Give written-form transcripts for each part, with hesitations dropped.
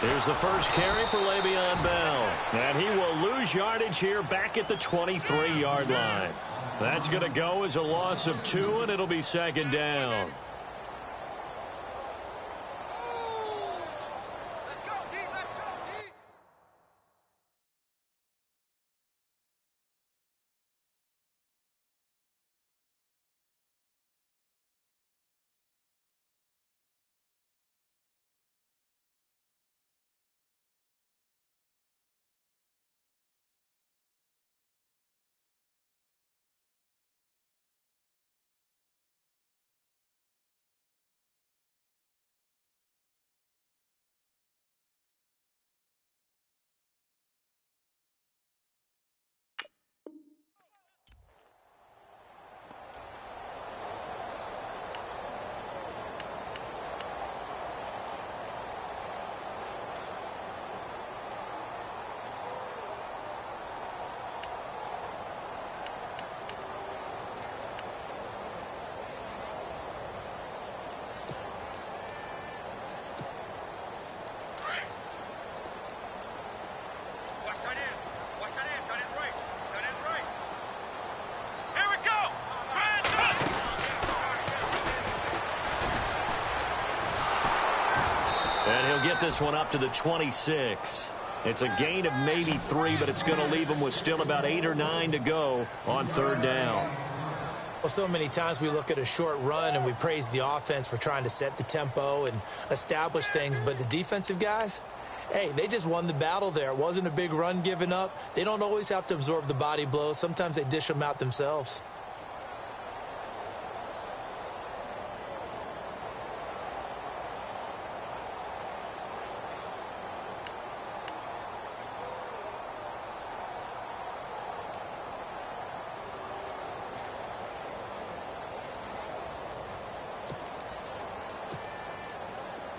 Here's the first carry for Le'Veon Bell. And he will lose yardage here back at the 23-yard line. That's going to go as a loss of 2, and it'll be second down. And he'll get this one up to the 26. It's a gain of maybe 3, but it's going to leave him with still about 8 or 9 to go on third down. Well, so many times we look at a short run and we praise the offense for trying to set the tempo and establish things, but the defensive guys, hey, they just won the battle there. It wasn't a big run given up. They don't always have to absorb the body blows. Sometimes they dish them out themselves.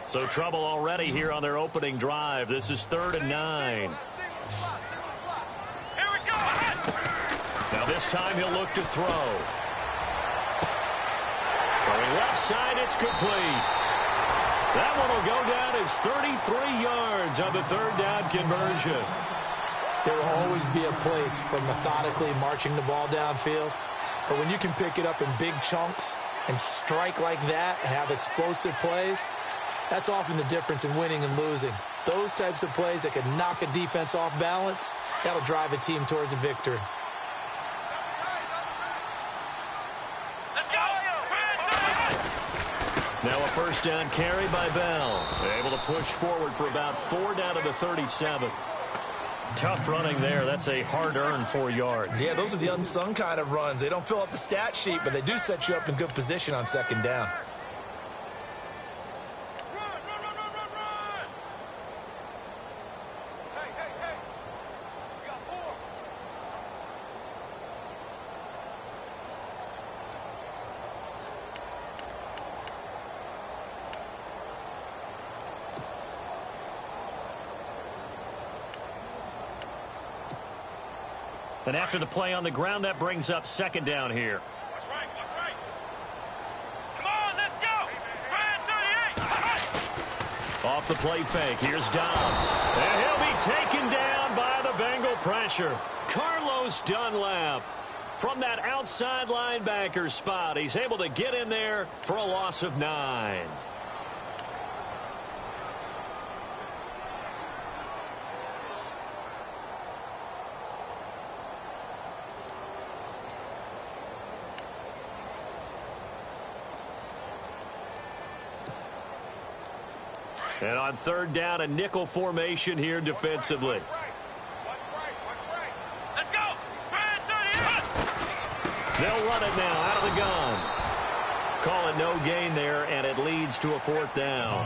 So trouble already here on their opening drive. This is 3rd and 9. Here we go. Now this time he'll look to throw. Throwing left side, it's complete. That one will go down as 33 yards on the third down conversion. There will always be a place for methodically marching the ball downfield. But when you can pick it up in big chunks and strike like that and have explosive plays, that's often the difference in winning and losing. Those types of plays that can knock a defense off balance, that'll drive a team towards a victory. Now a first down carry by Bell. They're able to push forward for about 4 down to the 37. Tough running there. That's a hard-earned 4 yards. Yeah, those are the unsung kind of runs. They don't fill up the stat sheet, but they do set you up in good position on second down. And after the play on the ground, that brings up second down here. That's right. That's right. Come on, let's go. Brand 38. Off the play fake, here's Dobbs. And he'll be taken down by the Bengal pressure. Carlos Dunlap from that outside linebacker spot. He's able to get in there for a loss of 9. And on third down, a nickel formation here defensively. Let's go. Brand 38. They'll run it now out of the gun. Call it no gain there, and it leads to a 4th down.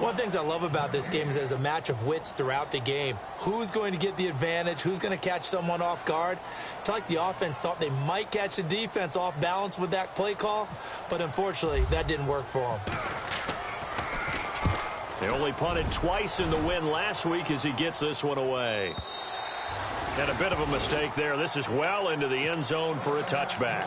One of the things I love about this game is there's a match of wits throughout the game. Who's going to get the advantage? Who's going to catch someone off guard? I feel like the offense thought they might catch the defense off balance with that play call, but unfortunately, that didn't work for them. They only punted twice in the win last week as he gets this one away. And a bit of a mistake there. This is well into the end zone for a touchback.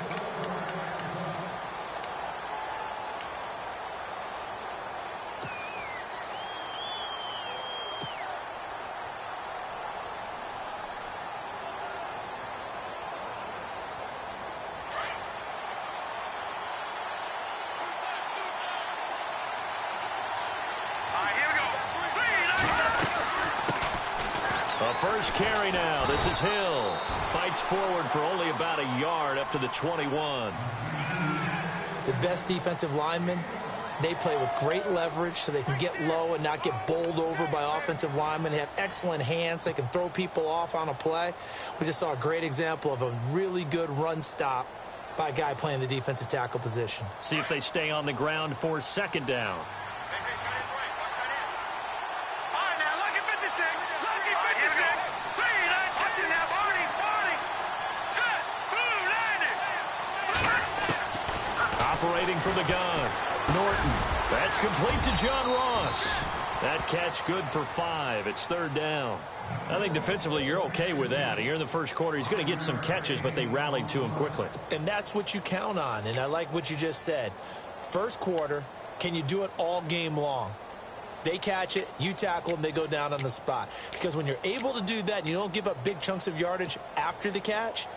first carry now. This is Hill. Fights forward for only about a yard up to the 21. The best defensive linemen, they play with great leverage so they can get low and not get bowled over by offensive linemen. They have excellent hands. They can throw people off on a play. We just saw a great example of a really good run stop by a guy playing the defensive tackle position. See if they stay on the ground for second down. Operating from the gun, Norton. That's complete to John Ross. That catch good for 5. It's third down. I think defensively you're okay with that. Here in the first quarter, he's going to get some catches, but they rallied to him quickly. And that's what you count on, and I like what you just said. First quarter, can you do it all game long? They catch it, you tackle them, they go down on the spot. Because when you're able to do that and you don't give up big chunks of yardage after the catch,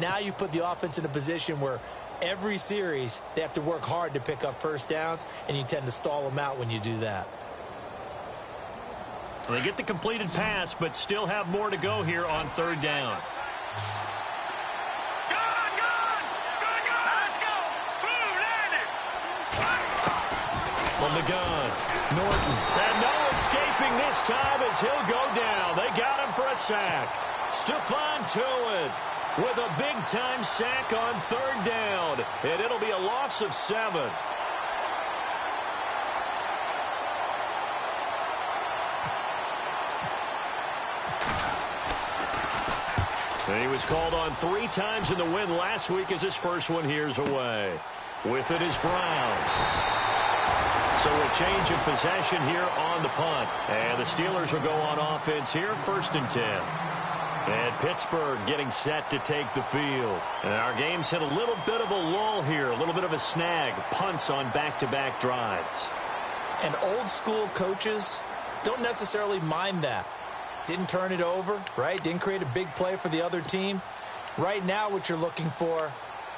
now you put the offense in a position where every series, they have to work hard to pick up first downs, and you tend to stall them out when you do that. They get the completed pass, but still have more to go here on third down. Let's go. Boom, landed. From the gun, Norton. And no escaping this time as he'll go down. They got him for a sack. Stephon Tuitt with a big-time sack on third down. And it'll be a loss of 7. And he was called on 3 times in the win last week as his first one here's away. With it is Brown. So a change of possession here on the punt. And the Steelers will go on offense here, 1st and 10. And Pittsburgh getting set to take the field. And our game's hit a little bit of a lull here, a little bit of a snag. Punts on back-to-back drives. And old-school coaches don't necessarily mind that. Didn't turn it over, right? Didn't create a big play for the other team. Right now what you're looking for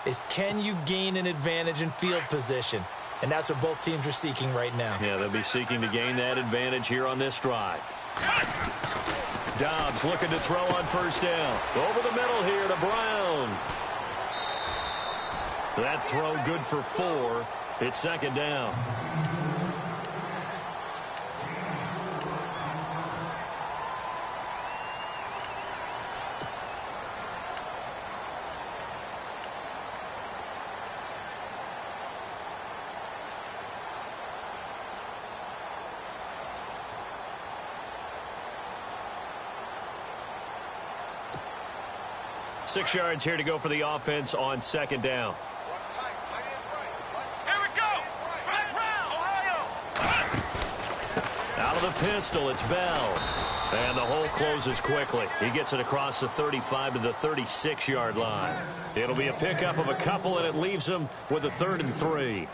is, can you gain an advantage in field position? And that's what both teams are seeking right now. Yeah, they'll be seeking to gain that advantage here on this drive. Dobbs looking to throw on first down. Over the middle here to Brown. That throw good for 4. It's second down. Six yards here to go for the offense on second down. Here we go. First round, Ohio. Out of the pistol, it's Bell. And the hole closes quickly. He gets it across the 35 to the 36-yard line. It'll be a pickup of a couple, and it leaves him with a 3rd and 3.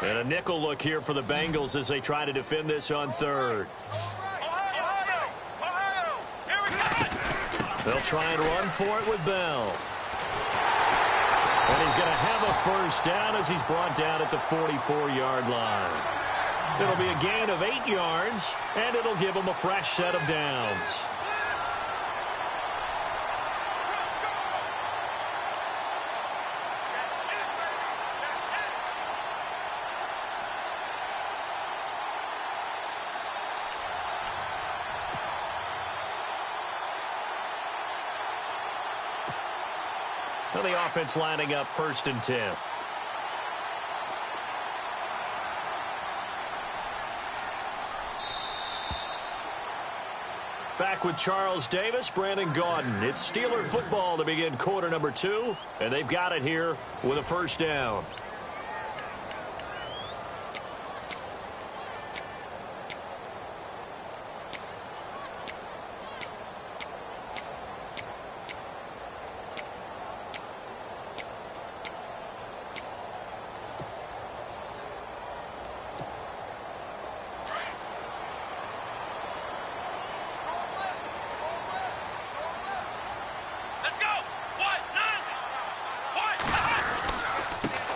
And a nickel look here for the Bengals as they try to defend this on 3rd. Ohio. Here we go. They'll try and run for it with Bell. And he's going to have a first down as he's brought down at the 44-yard line. It'll be a gain of 8 yards, and it'll give him a fresh set of downs. So the offense lining up 1st and 10. Back with Charles Davis, Brandon Gaudin. It's Steeler football to begin quarter number 2, and they've got it here with a first down.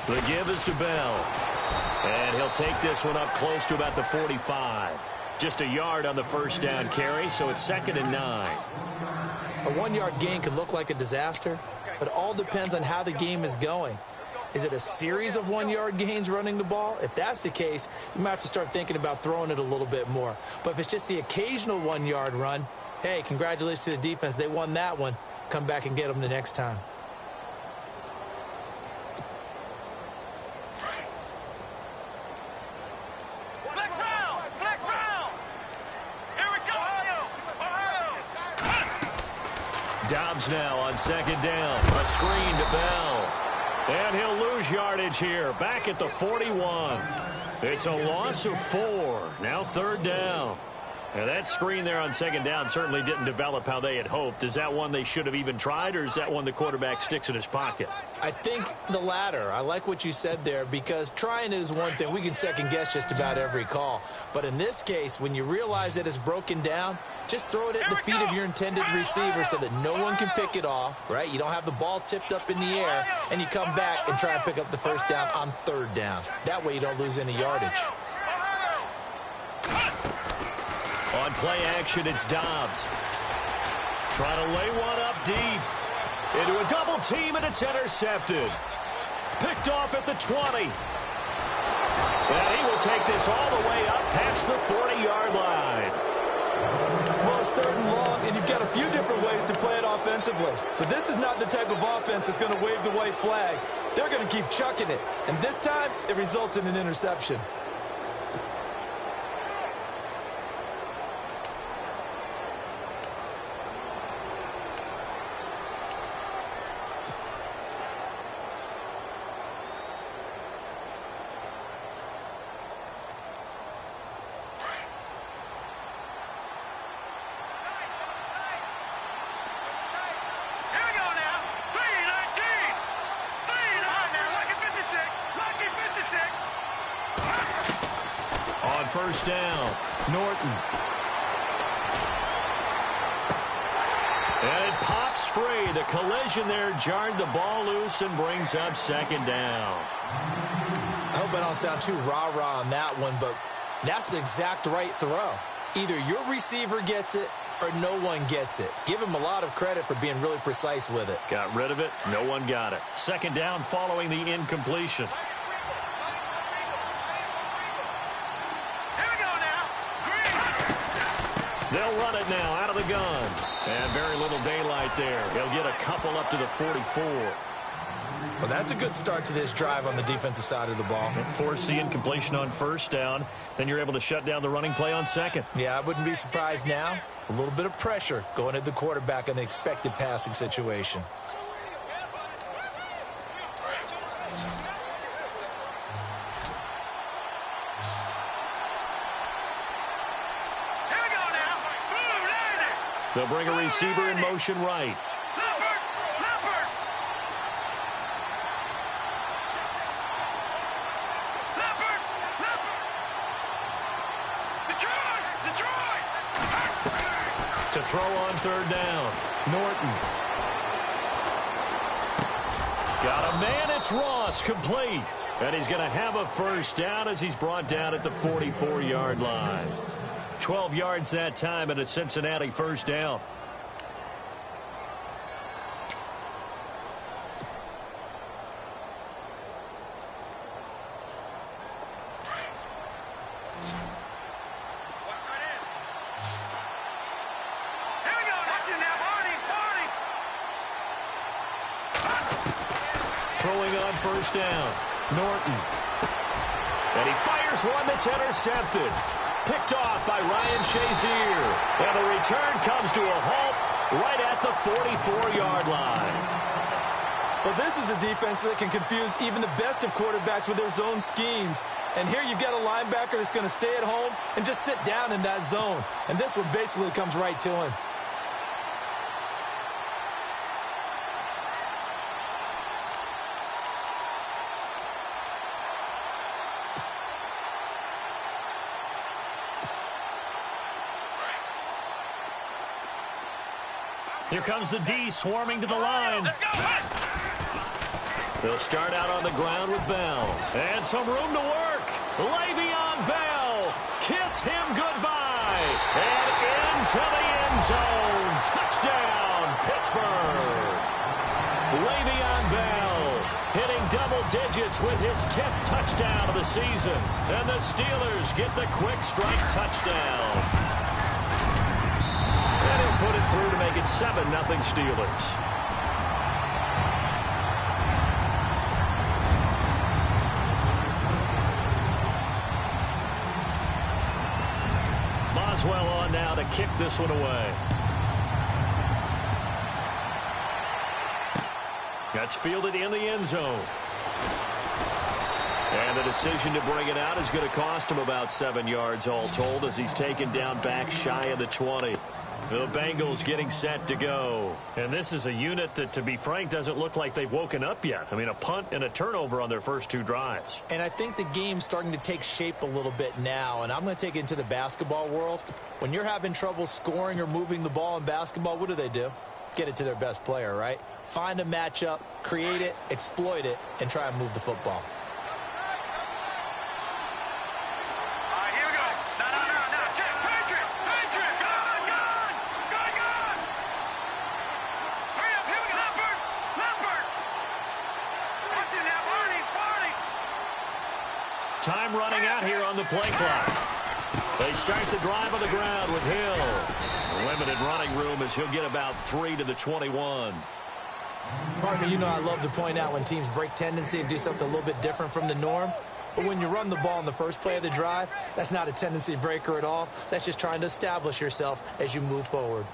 The give is to Bell. And he'll take this one up close to about the 45. Just a yard on the first down carry, so it's 2nd and 9. A 1-yard gain could look like a disaster, but it all depends on how the game is going. Is it a series of 1-yard gains running the ball? If that's the case, you might have to start thinking about throwing it a little bit more. But if it's just the occasional 1-yard run, hey, congratulations to the defense. They won that one. Come back and get them the next time. Dobbs now on 2nd down. A screen to Bell. And he'll lose yardage here. Back at the 41. It's a loss of 4. Now 3rd down. Now that screen there on 2nd down certainly didn't develop how they had hoped. Is that one they should have even tried, or is that one the quarterback sticks in his pocket? I think the latter. I like what you said there, because trying it is one thing. We can second guess just about every call. But in this case, when you realize that it's broken down, just throw it at the feet of your intended receiver so that no one can pick it off, right? You don't have the ball tipped up in the air, and you come back and try and pick up the first down on 3rd down. That way you don't lose any yardage. On play action, it's Dobbs. Trying to lay one up deep. Into a double team, and it's intercepted. Picked off at the 20. And he will take this all the way up past the 40-yard line. Well, it's 3rd and long, and you've got a few different ways to play it offensively. But this is not the type of offense that's going to wave the white flag. They're going to keep chucking it. And this time, it results in an interception. First down, Norton. And it pops free. The collision there jarred the ball loose and brings up 2nd down. I hope I don't sound too rah-rah on that one, but that's the exact right throw. Either your receiver gets it or no one gets it. Give him a lot of credit for being really precise with it. Got rid of it. No one got it. 2nd down following the incompletion. They'll run it now out of the gun. And very little daylight there. He'll get a couple up to the 44. Well, that's a good start to this drive on the defensive side of the ball. Force the incompletion on 1st down. Then you're able to shut down the running play on 2nd. Yeah, I wouldn't be surprised now. A little bit of pressure going at the quarterback in the expected passing situation. They'll bring a receiver in motion right. To throw on 3rd down, Norton. Got a man, it's Ross, complete. And he's going to have a first down as he's brought down at the 44-yard line. 12 yards that time, and a Cincinnati first down. Throwing on 1st down, Norton. And he fires one that's intercepted. Picked off by Ryan Shazier. And the return comes to a halt right at the 44-yard line. Well, this is a defense that can confuse even the best of quarterbacks with their zone schemes. And here you've got a linebacker that's going to stay at home and just sit down in that zone. And this one basically comes right to him. Here comes the D swarming to the line. They'll start out on the ground with Bell. And some room to work. Le'Veon Bell. Kiss him goodbye. And into the end zone. Touchdown, Pittsburgh. Le'Veon Bell hitting double digits with his 10th touchdown of the season. And the Steelers get the quick strike touchdown. And he'll put it through to make it 7-0 Steelers. Boswell on now to kick this one away. That's fielded in the end zone. And the decision to bring it out is going to cost him about 7 yards all told as he's taken down back shy of the 20. The Bengals getting set to go. And this is a unit that, to be frank, doesn't look like they've woken up yet. I mean, a punt and a turnover on their first 2 drives. And I think the game's starting to take shape a little bit now. And I'm going to take it into the basketball world. When you're having trouble scoring or moving the ball in basketball, what do? Get it to their best player, right? Find a matchup, create it, exploit it, and try and move the football. Time running out here on the play clock. They start the drive on the ground with Hill. Limited running room as he'll get about 3 to the 21. Partner, you know I love to point out when teams break tendency and do something a little bit different from the norm. But when you run the ball in the first play of the drive, that's not a tendency breaker at all. That's just trying to establish yourself as you move forward.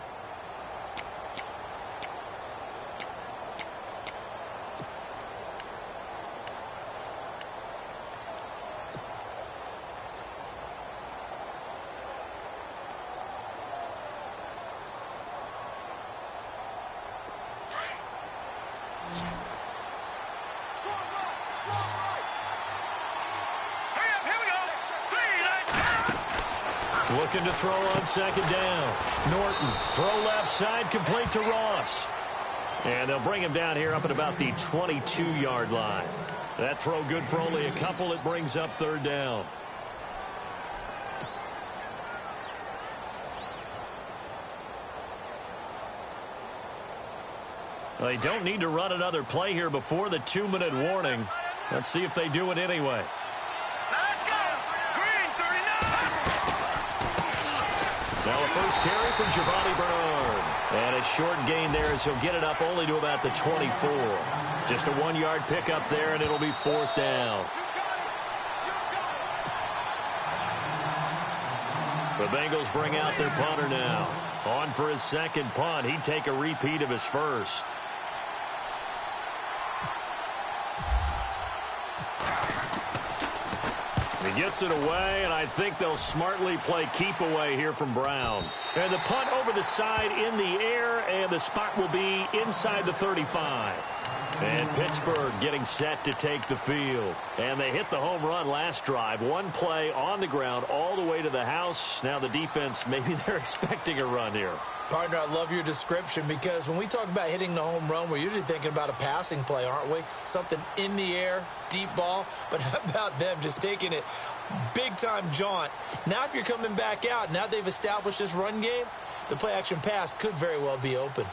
Looking to throw on second down. Norton, throw left side, complete to Ross. And they'll bring him down here up at about the 22-yard line. That throw good for only a couple. It brings up third down. They don't need to run another play here before the 2-minute warning. Let's see if they do it anyway. Now a first carry from Giovanni Bernard. And a short gain there as he'll get it up only to about the 24. Just a 1-yard pickup there, and it'll be 4th down. The Bengals bring out their punter now. On for his second punt. He'd take a repeat of his first. He gets it away, and I think they'll smartly play keep away here from Brown. And the punt over the side in the air, and the spot will be inside the 35. And Pittsburgh getting set to take the field. And they hit the home run last drive. One play on the ground all the way to the house. Now the defense, maybe they're expecting a run here. Partner, I love your description because when we talk about hitting the home run, we're usually thinking about a passing play, aren't we? Something in the air, deep ball. But how about them just taking it big-time jaunt? Now if you're coming back out, now they've established this run game, the play-action pass could very well be open.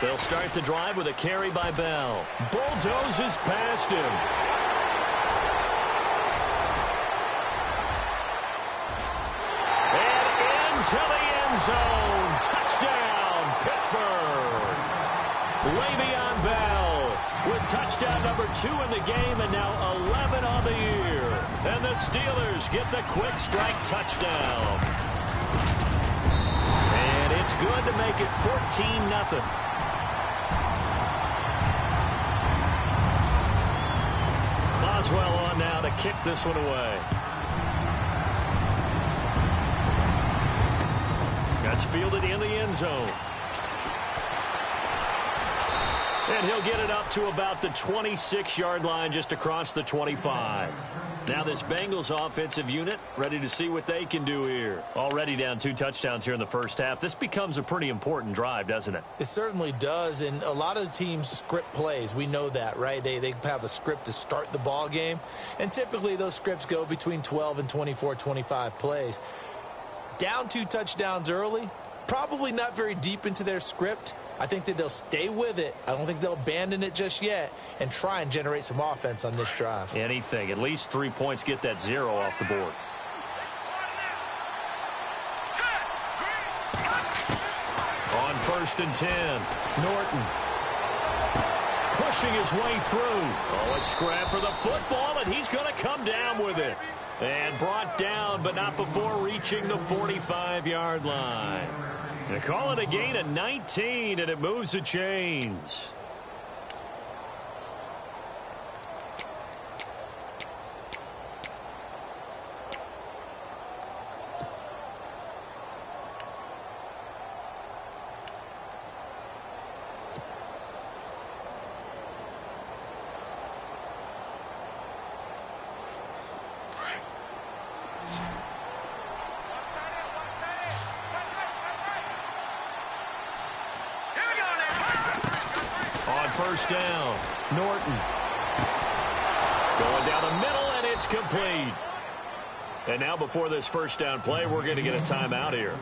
They'll start the drive with a carry by Bell. Bulldozes past him. And into the end zone. Touchdown, Pittsburgh. Le'Veon Bell with touchdown number 2 in the game and now 11 on the year. And the Steelers get the quick strike touchdown. And it's good to make it 14-0. Boswell on now to kick this one away. That's fielded in the end zone. And he'll get it up to about the 26-yard line just across the 25. Now this Bengals offensive unit ready to see what they can do here. Already down 2 touchdowns here in the first half. This becomes a pretty important drive, doesn't it? It certainly does, and a lot of the teams script plays. We know that, right? They have a script to start the ball game, and typically those scripts go between 12 and 24, 25 plays. Down 2 touchdowns early, probably not very deep into their script. I think that they'll stay with it. I don't think they'll abandon it just yet and try and generate some offense on this drive. Anything. At least 3 points, get that 0 off the board. On 1st and 10, Norton pushing his way through. Oh, a scrap for the football, and he's going to come down with it. And brought down, but not before reaching the 45-yard line. They call it a gain of 19, and it moves the chains. First down, Norton. Going down the middle, and it's complete. And now before this first down play, we're going to get a timeout here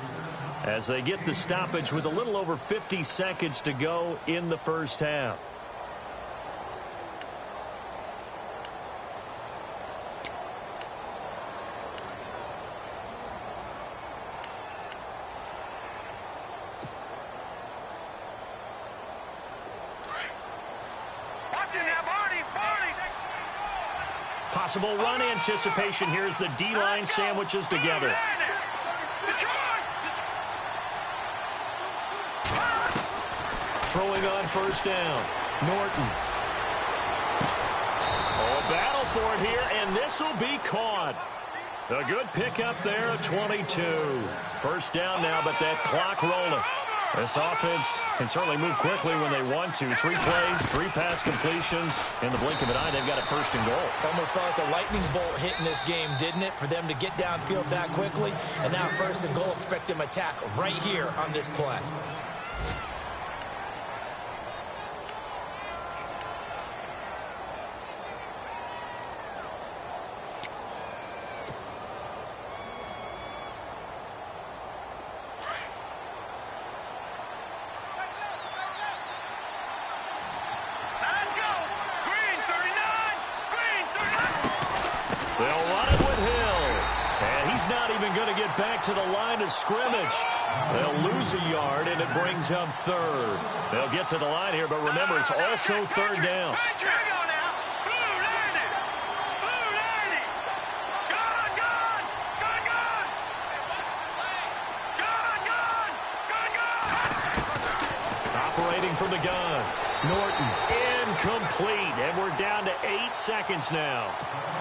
as they get the stoppage with a little over 50 seconds to go in the first half. Possible run anticipation here as the D-line sandwiches together. Throwing on first down, Norton. Oh, a battle for it here, and this will be caught. A good pickup there, 22. First down now, but that clock rolling. This offense can certainly move quickly when they want to. 3 plays, 3 pass completions. In the blink of an eye, they've got a first and goal. Almost felt like a lightning bolt hit in this game, didn't it? For them to get downfield that quickly. And now first and goal, expect them attack right here on this play. Back to the line of scrimmage. They'll lose a yard, and it brings up 3rd. They'll get to the line here, but remember, it's also 3rd down. Operating from the gun. Norton, incomplete, and we're down to 8 seconds now.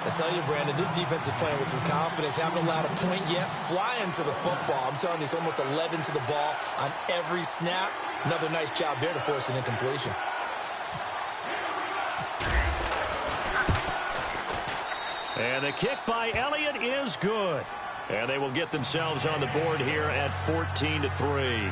I tell you, Brandon, this defense is playing with some confidence. Haven't allowed a point yet. Flying to the football. I'm telling you, it's almost 11 to the ball on every snap. Another nice job there to force an incompletion. And the kick by Elliott is good. And they will get themselves on the board here at 14-3.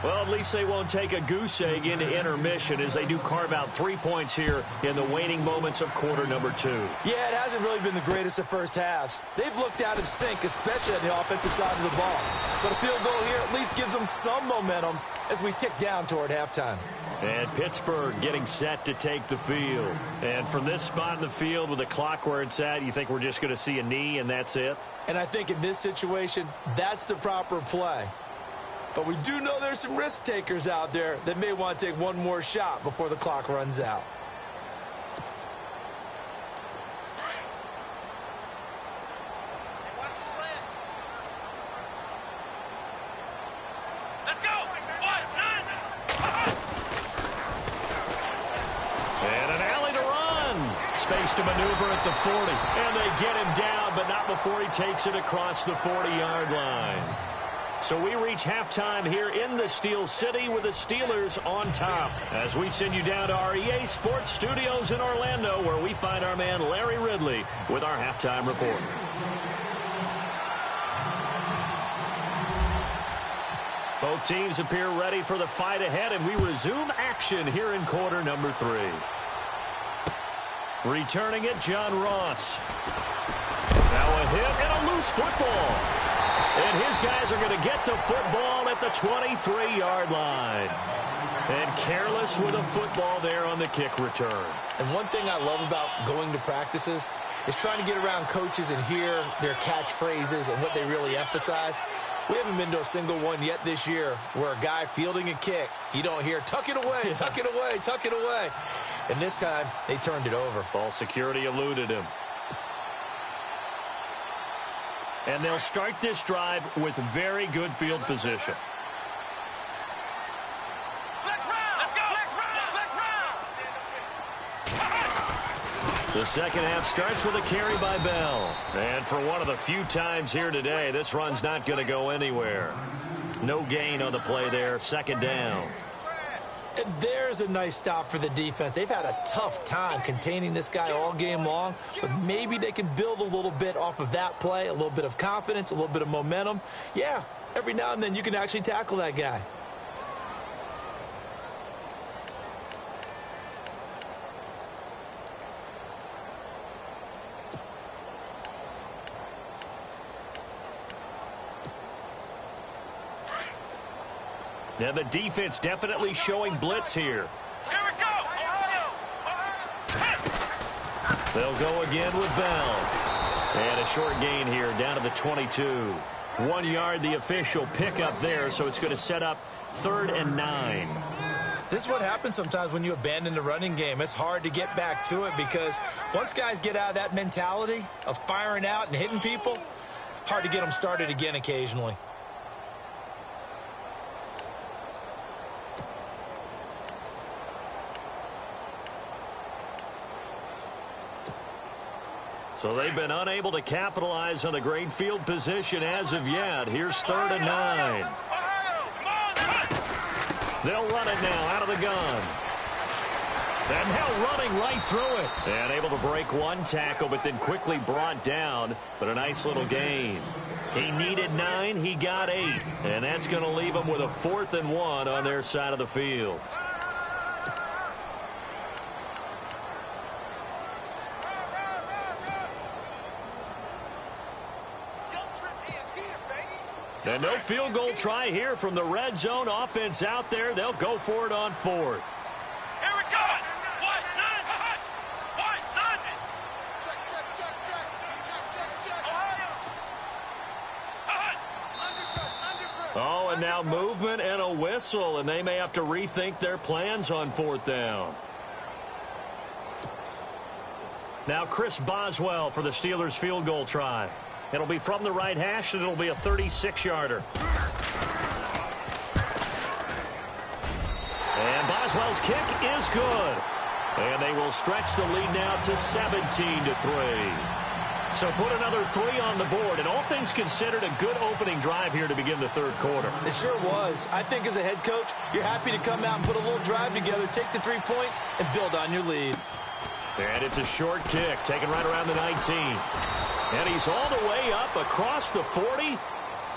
Well, at least they won't take a goose egg into intermission as they do carve out 3 points here in the waning moments of quarter number 2. Yeah, it hasn't really been the greatest of first halves. They've looked out of sync, especially on the offensive side of the ball. But a field goal here at least gives them some momentum as we tick down toward halftime. And Pittsburgh getting set to take the field. And from this spot in the field with the clock where it's at, you think we're just going to see a knee and that's it? And I think in this situation, that's the proper play. But we do know there's some risk takers out there that may want to take one more shot before the clock runs out. Let's go! And an alley to run. Space to maneuver at the 40. And they get him down, but not before he takes it across the 40-yard line. So we reach halftime here in the Steel City with the Steelers on top as we send you down to our EA Sports Studios in Orlando, where we find our man Larry Ridley with our halftime report. Both teams appear ready for the fight ahead, and we resume action here in quarter number 3. Returning it, John Ross. Now a hit and a loose football. And his guys are going to get the football at the 23-yard line. And careless with a football there on the kick return. And one thing I love about going to practices is trying to get around coaches and hear their catchphrases and what they really emphasize. We haven't been to a single one yet this year where a guy fielding a kick, you don't hear, tuck it away, tuck it away, tuck it away. And this time, they turned it over. Ball security eluded him. And they'll start this drive with very good field position. The second half starts with a carry by Bell. And for one of the few times here today, this run's not going to go anywhere. No gain on the play there, second down. And there's a nice stop for the defense. They've had a tough time containing this guy all game long, but maybe they can build a little bit off of that play, a little bit of confidence, a little bit of momentum. Yeah, every now and then you can actually tackle that guy. Now the defense definitely showing blitz here. Here we go! They'll go again with Bell. And a short gain here down to the 22. 1 yard, the official pickup there, so it's going to set up 3rd and 9. This is what happens sometimes when you abandon the running game. It's hard to get back to it because once guys get out of that mentality of firing out and hitting people, hard to get them started again occasionally. So they've been unable to capitalize on the great field position as of yet. Here's 3rd and 9. They'll run it now out of the gun. And now running right through it. And able to break one tackle, but then quickly brought down. But a nice little gain. He needed 9. He got 8. And that's going to leave them with a 4th and 1 on their side of the field. And no field goal try here from the red zone offense out there. They'll go for it on 4th. Here we go! What? None! What? None! Check. Oh, and now movement and a whistle, and they may have to rethink their plans on 4th down. Now Chris Boswell for the Steelers field goal try. It'll be from the right hash, and it'll be a 36-yarder. And Boswell's kick is good. And they will stretch the lead now to 17-3. So put another 3 on the board, and all things considered, a good opening drive here to begin the 3rd quarter. It sure was. I think as a head coach, you're happy to come out and put a little drive together, take the 3 points, and build on your lead. And it's a short kick, taken right around the 19. And he's all the way up across the 40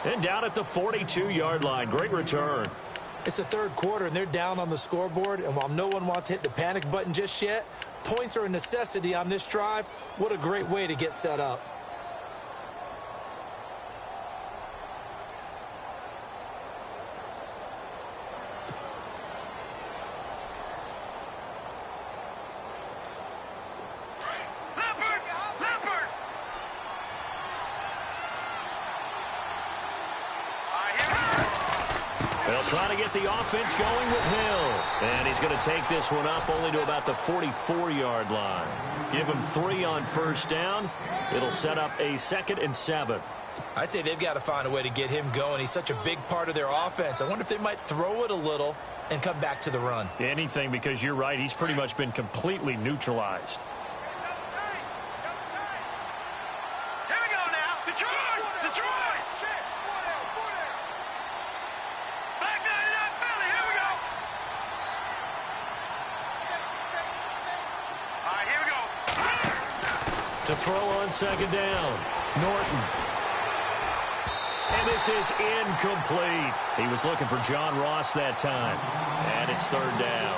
and down at the 42-yard line. Great return. It's the 3rd quarter, and they're down on the scoreboard. And while no one wants to hit the panic button just yet, points are a necessity on this drive. What a great way to get set up. Trying to get the offense going with Hill. And he's going to take this one up only to about the 44-yard line. Give him 3 on 1st down. It'll set up a 2nd and 7. I'd say they've got to find a way to get him going. He's such a big part of their offense. I wonder if they might throw it a little and come back to the run. Anything, because you're right. He's pretty much been completely neutralized. Here we go now. Detroit! To throw on second down, Norton. And this is incomplete. He was looking for John Ross that time. And it's third down.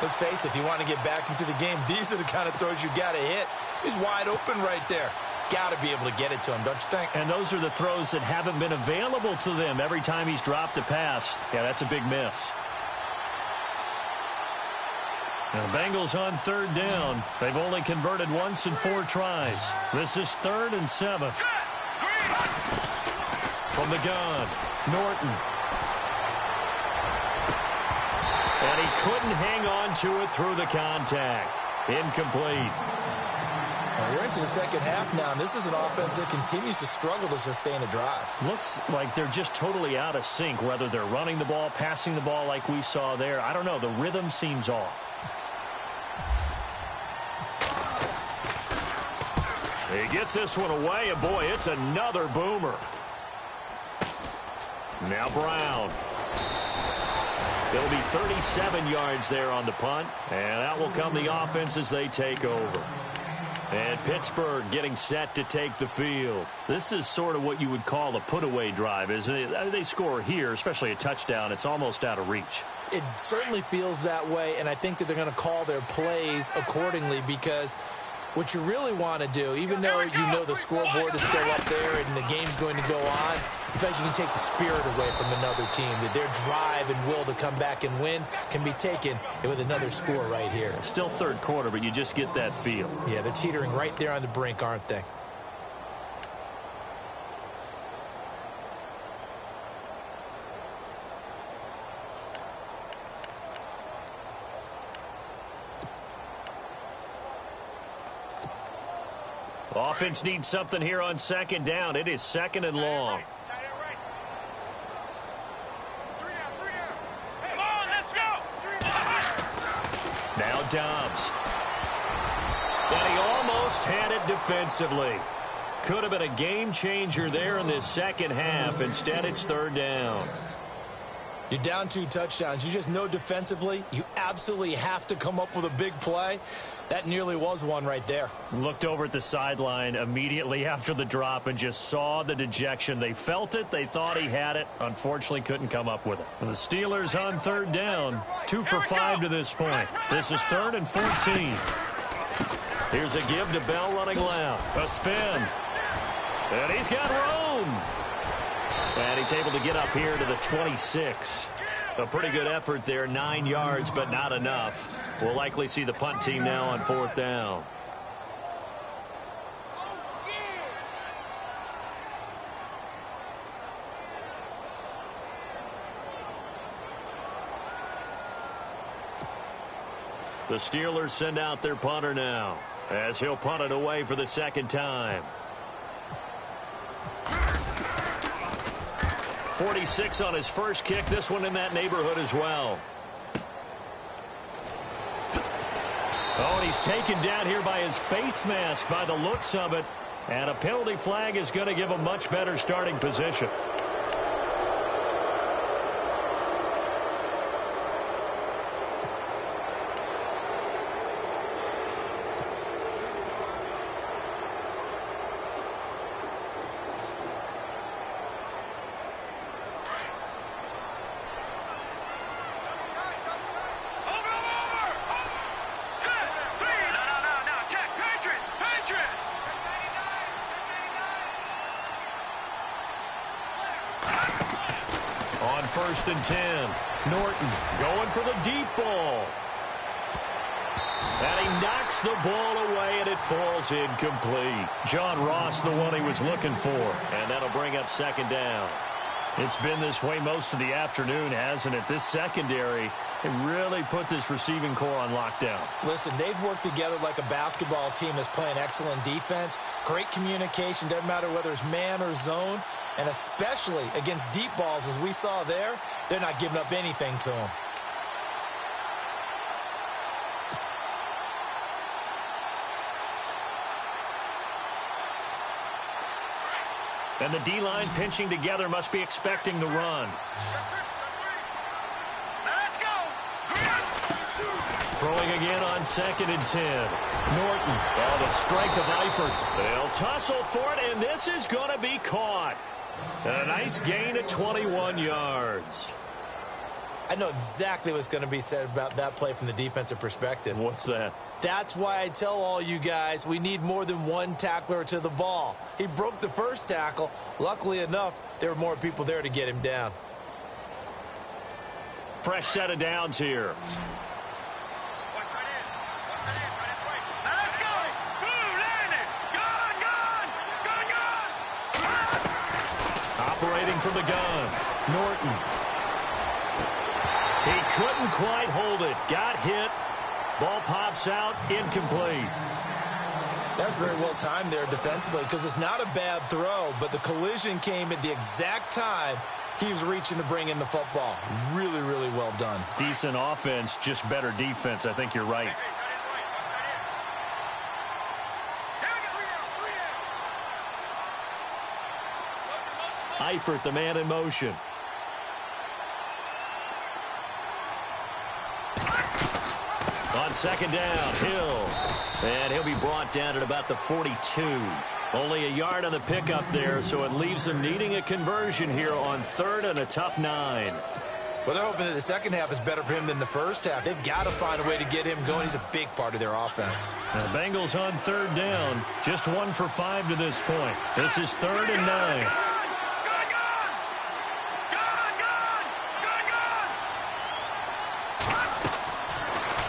Let's face it, if you want to get back into the game, these are the kind of throws you got to hit. He's wide open right there. Got to be able to get it to him, don't you think? And those are the throws that haven't been available to them every time he's dropped a pass. Yeah, that's a big miss. Now, the Bengals on third down. They've only converted once in 4 tries. This is 3rd and 7. From the gun, Norton. And he couldn't hang on to it through the contact. Incomplete. Well, we're into the second half now, and this is an offense that continues to struggle to sustain a drive. Looks like they're just totally out of sync, whether they're running the ball, passing the ball like we saw there. I don't know. The rhythm seems off. He gets this one away, and boy, it's another boomer. Now Brown. There'll be 37 yards there on the punt, and out will come the offense as they take over. And Pittsburgh getting set to take the field. This is sort of what you would call a put-away drive, isn't it? They score here, especially a touchdown. It's almost out of reach. It certainly feels that way, and I think that they're going to call their plays accordingly because what you really want to do, even though you know the scoreboard is still up there and the game's going to go on, in fact, you can take the spirit away from another team. That their drive and will to come back and win can be taken with another score right here. Still third quarter, but you just get that feel. Yeah, they're teetering right there on the brink, aren't they? Offense needs something here on second down. It is 2nd and long. Come on, let's go. Now Dobbs. And he almost had it defensively. Could have been a game changer there in this second half. Instead, it's 3rd down. You're down 2 touchdowns. You just know defensively you absolutely have to come up with a big play. That nearly was one right there. Looked over at the sideline immediately after the drop and just saw the dejection. They felt it. They thought he had it. Unfortunately, couldn't come up with it. And the Steelers on 3rd down. 2 for 5 to this point. This is 3rd and 14. Here's a give to Bell running left. A spin. And he's got room. And he's able to get up here to the 26. A pretty good effort there. 9 yards, but not enough. We'll likely see the punt team now on 4th down. The Steelers send out their punter now, as he'll punt it away for the 2nd time. 46 on his first kick. This one in that neighborhood as well. Oh, and he's taken down here by his face mask by the looks of it. And a penalty flag is going to give a much better starting position. On 1st and 10, Norton going for the deep ball. And he knocks the ball away, and it falls incomplete. John Ross, the one he was looking for. And that'll bring up 2nd down. It's been this way most of the afternoon, hasn't it? This secondary, it really put this receiving core on lockdown. Listen, they've worked together like a basketball team that's playing excellent defense. Great communication, doesn't matter whether it's man or zone. And especially against deep balls, as we saw there, they're not giving up anything to them. And the D-line pinching together must be expecting the run. Let's go. Throwing again on 2nd and 10. Norton. Oh, the strength of Eifert. They'll tussle for it, and this is going to be caught. A nice gain of 21 yards. I know exactly what's going to be said about that play from the defensive perspective. What's that? That's why I tell all you guys we need more than one tackler to the ball. He broke the first tackle. Luckily enough, there were more people there to get him down. Fresh set of downs here. Operating from the gun. Norton. He couldn't quite hold it. Got hit. Ball pops out. Incomplete. That's very well timed there defensively because it's not a bad throw, but the collision came at the exact time he was reaching to bring in the football. Really, really well done. Decent offense, just better defense. I think you're right. Eifert, the man in motion. On 2nd down, Hill. And he'll be brought down at about the 42. Only a yard on the pickup there, so it leaves them needing a conversion here on 3rd and a tough 9. Well, they're hoping that the second half is better for him than the first half. They've got to find a way to get him going. He's a big part of their offense. The Bengals on 3rd down. Just 1 for 5 to this point. This is 3rd and 9.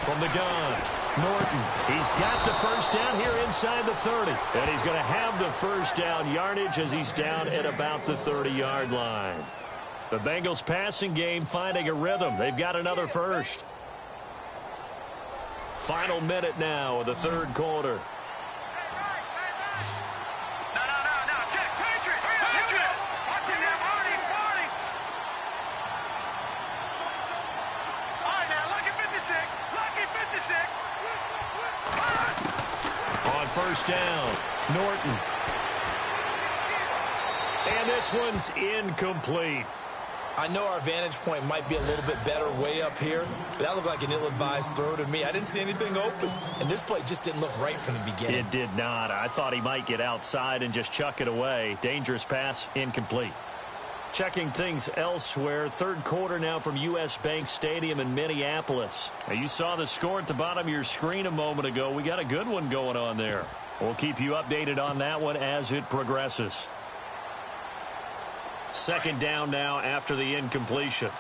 From the gun, Norton. He's got the first down here inside the 30. And he's going to have the first down yardage as he's down at about the 30-yard line. The Bengals passing game finding a rhythm. They've got another first. Final minute now of the 3rd quarter. On 1st down, Norton. And this one's incomplete. I know our vantage point might be a little bit better way up here, but that looked like an ill-advised throw to me. I didn't see anything open, and this play just didn't look right from the beginning. It did not. I thought he might get outside and just chuck it away. Dangerous pass, incomplete. Checking things elsewhere, 3rd quarter now from U.S. Bank Stadium in Minneapolis. Now, you saw the score at the bottom of your screen a moment ago. We got a good one going on there. We'll keep you updated on that one as it progresses. 2nd down now after the incompletion.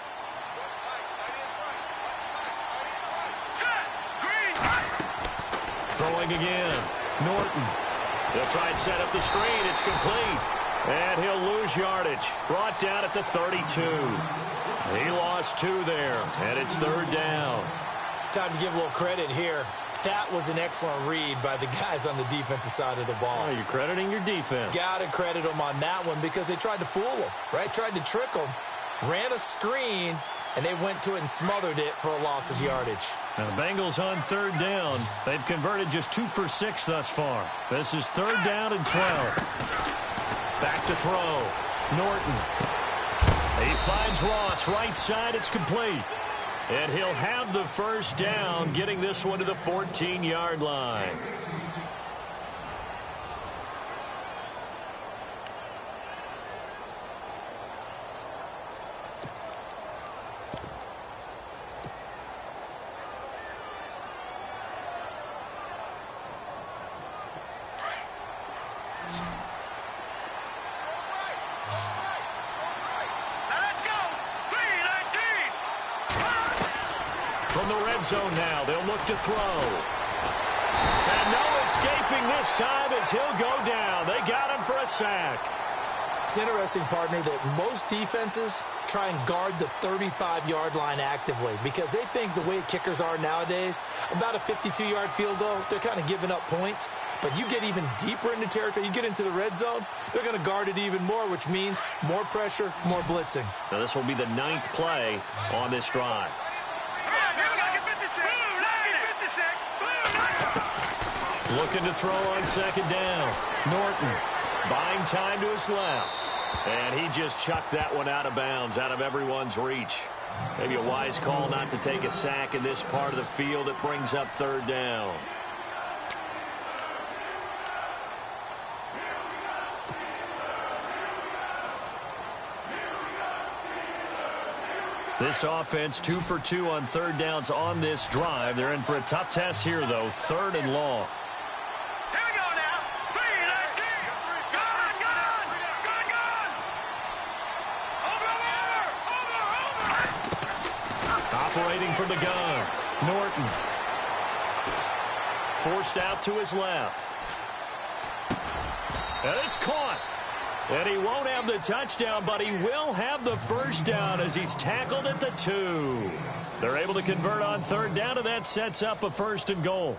Throwing again. Norton. They'll try and set up the screen. It's complete. And he'll lose yardage. Brought down at the 32. He lost 2 there. And it's 3rd down. Time to give a little credit here. That was an excellent read by the guys on the defensive side of the ball. Oh, you're crediting your defense. Got to credit them on that one because they tried to fool them, right? Tried to trick them, ran a screen, and they went to it and smothered it for a loss of yardage. Now, the Bengals on 3rd down. They've converted just 2 for 6 thus far. This is 3rd down and 12. Back to throw. Norton. He finds Ross. Right side. It's complete. And he'll have the first down, getting this one to the 14-yard line. From the red zone now, they'll look to throw. And no escaping this time as he'll go down. They got him for a sack. It's interesting, partner, that most defenses try and guard the 35-yard line actively because they think the way kickers are nowadays, about a 52-yard field goal, they're kind of giving up points. But you get even deeper into territory, you get into the red zone, they're going to guard it even more, which means more pressure, more blitzing. Now this will be the 9th play on this drive. Looking to throw on 2nd down. Norton buying time to his left. And he just chucked that one out of bounds, out of everyone's reach. Maybe a wise call not to take a sack in this part of the field. It brings up third down. This offense 2 for 2 on third downs on this drive. They're in for a tough test here, though. 3rd and long. Here we go now. 3-19. Gun. Over. Operating from the gun. Norton. Forced out to his left. And it's caught. And he won't have the touchdown, but he will have the first down as he's tackled at the 2. They're able to convert on third down, and that sets up a 1st and goal.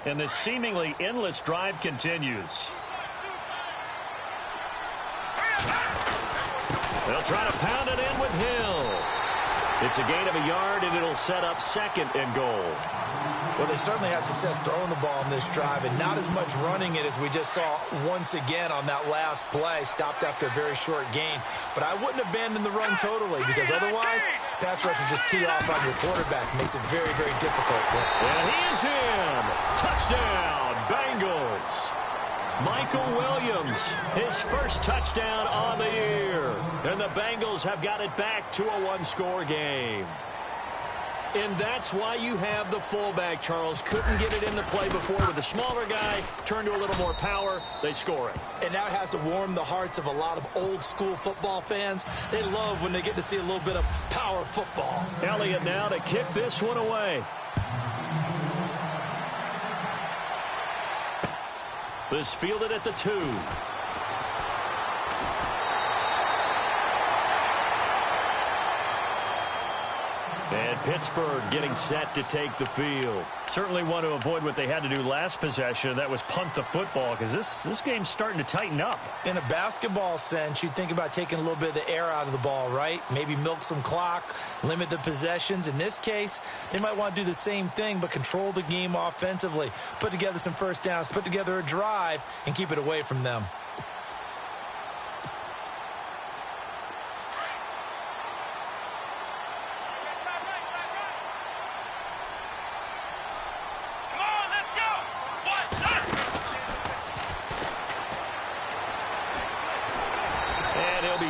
And this seemingly endless drive continues. They'll try to pound it in with Hill. It's a gain of a yard, and it'll set up 2nd and goal. Well, they certainly had success throwing the ball on this drive, and not as much running it as we just saw once again on that last play. Stopped after a very short gain. But I wouldn't abandon the run totally, because otherwise, pass rushers just tee off on your quarterback. Makes it very, very difficult for him. And he is in. Touchdown, Bengals. Michael Williams, his first touchdown on the year. And the Bengals have got it back to a 1-score game. And that's why you have the fullback, Charles. Couldn't get it into play before with the smaller guy. Turned to a little more power. They score it. And now it has to warm the hearts of a lot of old-school football fans. They love when they get to see a little bit of power football. Elliott now to kick this one away. This fielded at the 2. And Pittsburgh getting set to take the field. Certainly want to avoid what they had to do last possession. That was punt the football, because this game's starting to tighten up. In a basketball sense, you think about taking a little bit of the air out of the ball, right? Maybe milk some clock, limit the possessions. In this case, they might want to do the same thing, but control the game offensively. Put together some first downs, put together a drive, and keep it away from them.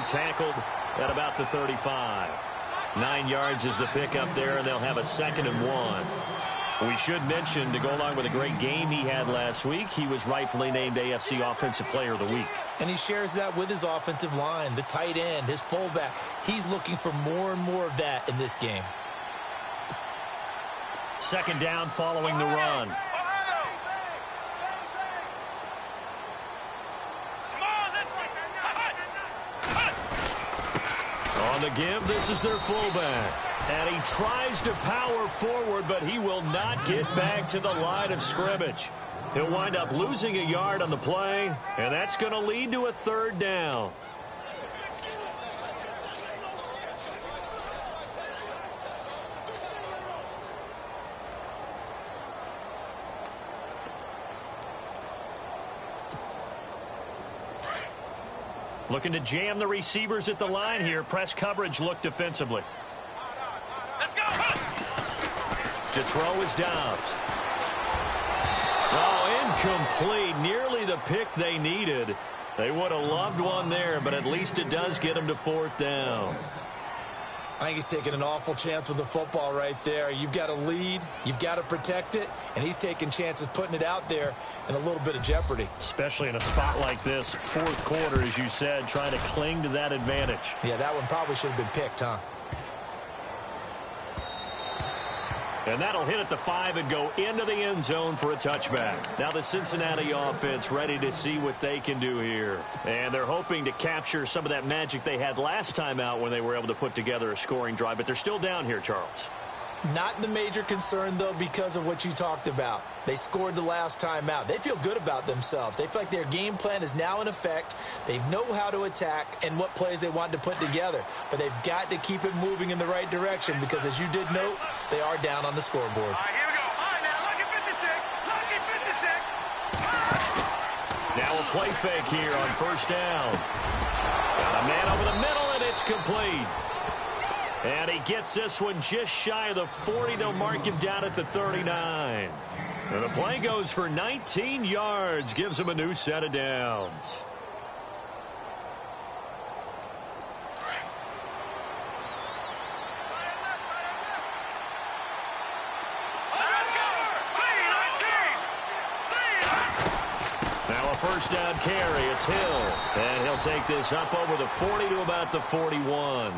Tackled at about the 35. 9 yards is the pickup there, and they'll have a 2nd and 1. We should mention, to go along with a great game he had last week, he was rightfully named AFC Offensive Player of the Week. And he shares that with his offensive line, the tight end, his fullback. He's looking for more and more of that in this game. 2nd down following the run. On the give, this is their fullback. And he tries to power forward, but he will not get back to the line of scrimmage. He'll wind up losing a yard on the play, and that's going to lead to a 3rd down. Looking to jam the receivers at the line here. Press coverage look defensively. Let's go. To throw is Dobbs. Oh, incomplete. Nearly the pick they needed. They would have loved one there, but at least it does get them to 4th down. I think he's taking an awful chance with the football right there. You've got to lead, you've got to protect it, and he's taking chances putting it out there in a little bit of jeopardy. Especially in a spot like this, 4th quarter, as you said, trying to cling to that advantage. Yeah, that one probably should have been picked, huh? And that'll hit at the 5 and go into the end zone for a touchback. Now the Cincinnati offense ready to see what they can do here. And they're hoping to capture some of that magic they had last time out when they were able to put together a scoring drive. But they're still down here, Charles. Not the major concern, though, because of what you talked about. They scored the last time out. They feel good about themselves. They feel like their game plan is now in effect. They know how to attack and what plays they want to put together. But they've got to keep it moving in the right direction because, as you did note, they are down on the scoreboard. All right, here we go. All right, now, lucky 56. Lucky 56. play fake here on first down. Got a man over the middle, and it's complete. And he gets this one just shy of the 40. They'll mark him down at the 39. And the play goes for 19 yards, gives him a new set of downs. First down carry, it's Hill. And he'll take this up over the 40 to about the 41.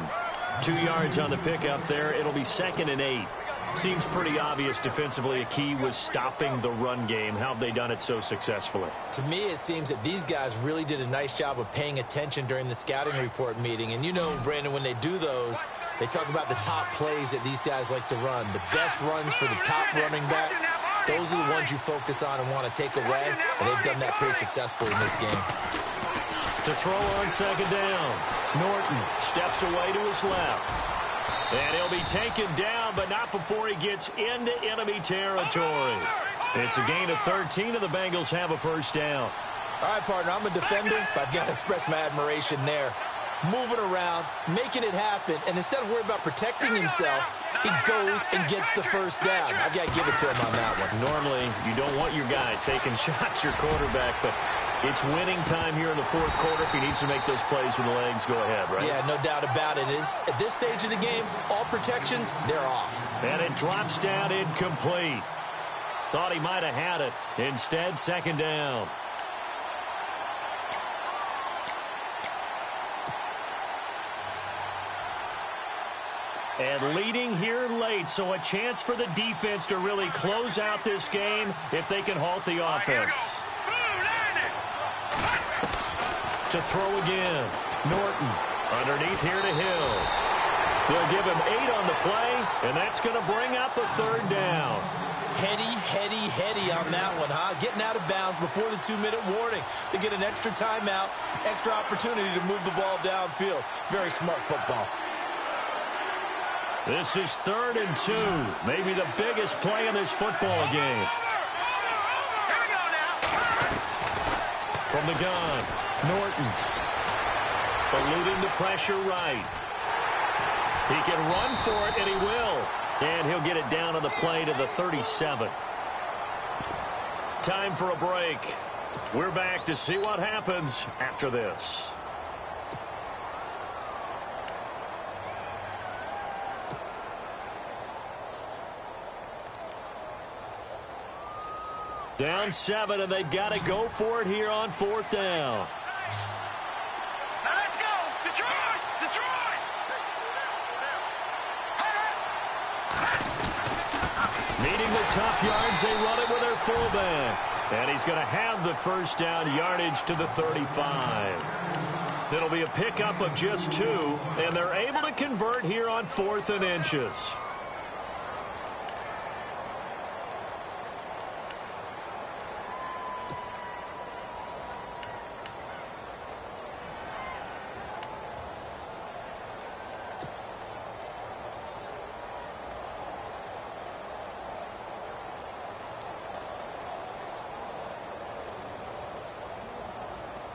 2 yards on the pickup there. It'll be 2nd and 8. Seems pretty obvious defensively a key was stopping the run game. How have they done it so successfully? To me, it seems that these guys really did a nice job of paying attention during the scouting report meeting. And you know, Brandon, when they do those, they talk about the top plays that these guys like to run. The best runs for the top running back. Those are the ones you focus on and want to take away, and they've done that pretty successfully in this game. To throw on 2nd down, Norton steps away to his left. And he'll be taken down, but not before he gets into enemy territory. It's a gain of 13, and the Bengals have a first down. All right, partner, I'm a defender, but I've got to express my admiration there. Moving around, making it happen, and instead of worrying about protecting himself, he goes and gets the first down. I've got to give it to him on that one. Normally, you don't want your guy taking shots, your quarterback, but it's winning time here in the 4th quarter. If he needs to make those plays with the legs, go ahead, right? Yeah, no doubt about it. At this stage of the game, all protections, they're off. And it drops down incomplete. Thought he might have had it. Instead, 2nd down. And leading here late, so a chance for the defense to really close out this game if they can halt the offense. To throw again, Norton underneath here to Hill. They'll give him 8 on the play, and that's going to bring up a 3rd down. Heady on that one, huh? Getting out of bounds before the 2-minute warning. They get an extra timeout, extra opportunity to move the ball downfield. Very smart football. This is 3rd and 2. Maybe the biggest play in this football game. From the gun, Norton. Eluding the pressure right. He can run for it, and he will. And he'll get it down on the play to the 37. Time for a break. We're back to see what happens after this. Down 7, and they've got to go for it here on 4th down. Now let's go! Detroit! Detroit! Meeting the tough yards, they run it with their fullback. And he's going to have the first down, yardage to the 35. It'll be a pickup of just 2, and they're able to convert here on 4th and inches.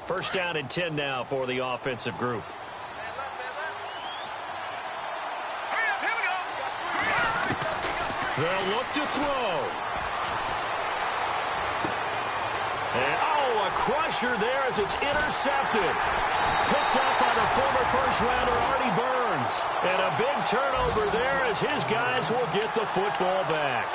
First down and 10 now for the offensive group. They'll look to throw. And, a crusher there as it's intercepted. Picked up by the former first-rounder Artie Burns. And a big turnover there as his guys will get the football back.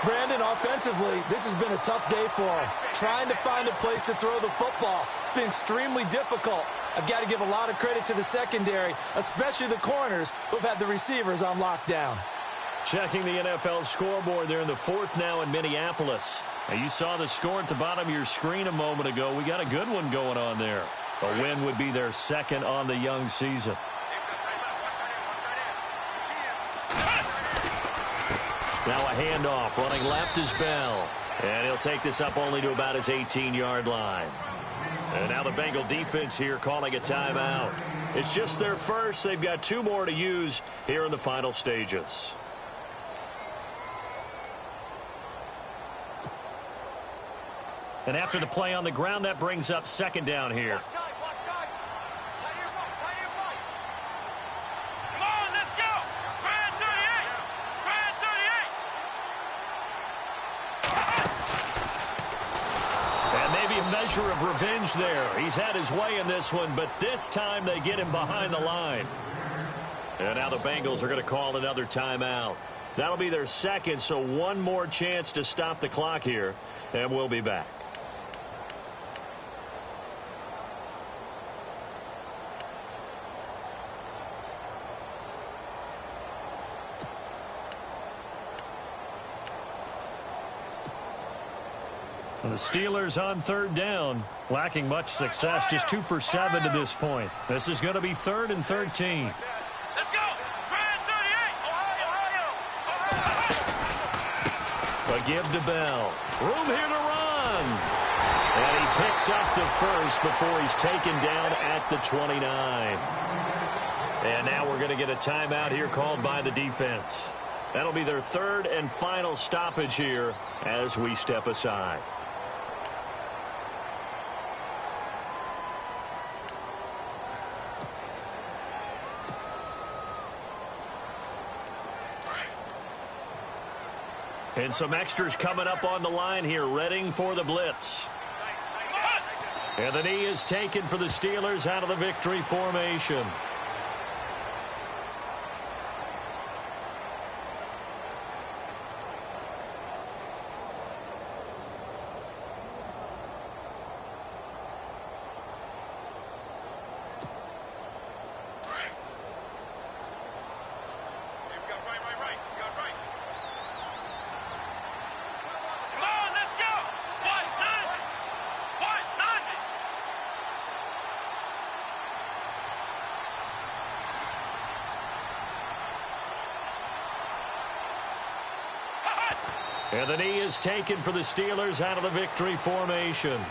Brandon, offensively, this has been a tough day for him. Trying to find a place to throw the football. It's been extremely difficult. I've got to give a lot of credit to the secondary, especially the corners who've had the receivers on lockdown. Checking the NFL scoreboard there in the 4th now in Minneapolis. Now you saw the score at the bottom of your screen a moment ago. We got a good one going on there. A win would be their 2nd on the young season. Now a handoff. Running left is Bell. And he'll take this up only to about his 18-yard line. And now the Bengal defense here calling a timeout. It's just their first. They've got 2 more to use here in the final stages. And after the play on the ground, that brings up second down here. Come on, let's go. Grand 38. Grand 38. And maybe a measure of revenge there. He's had his way in this one, but this time they get him behind the line. And now the Bengals are going to call another timeout. That'll be their second, so one more chance to stop the clock here, and we'll be back. The Steelers on third down, lacking much success, just 2 for 7 to this point. This is going to be 3rd and 13. Let's go. Grand 38. A give to Bell. Room here to run. And he picks up the first before he's taken down at the 29. And now we're going to get a timeout here called by the defense. That'll be their 3rd and final stoppage here as we step aside. And some extras coming up on the line here, readying for the blitz. And the knee is taken for the Steelers out of the victory formation. And the knee is taken for the Steelers out of the victory formation.